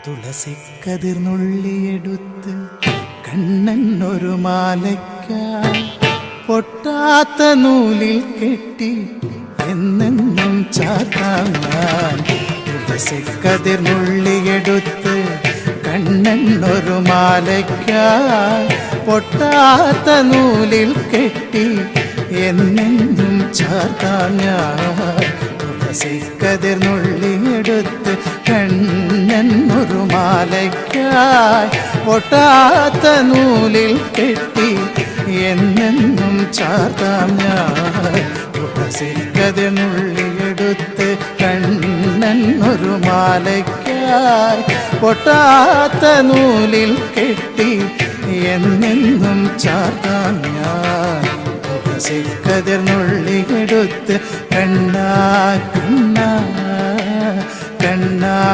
തുളസിക്കതിർന്നുള്ളിയെടുത്ത് കണ്ണൻ ഒരു മാലയ്ക്കായി പൊട്ടാത്ത നൂലിൽ കെട്ടി എന്നെന്നും ചാർത്താൻ. തുളസിക്കതിർന്നുള്ളിയെടുത്ത് കണ്ണൻ ഒരു മാലയ്ക്കായി പൊട്ടാത്ത നൂലിൽ കെട്ടി എന്നെന്നും ചാർത്താൻ. തുളസിക്കതിർന്നുള്ളിയെടുത്ത് കണ്ണൻ ഒരു മാലയ്ക്കായി പൊട്ടാത്ത നൂലിൽ കെട്ടി എന്നെന്നും ചാർത്താം. തുളസിക്കതിർന്നുള്ളിയെടുത്ത് കണ്ണൻ ഒരു മാലയ്ക്കായി പൊട്ടാത്ത നൂലിൽ കെട്ടി എന്നെന്നും ചാർത്താം. തുളസിക്കതിർന്നുള്ളിയെടുത്ത് കണ്ണാ കണ്ണാ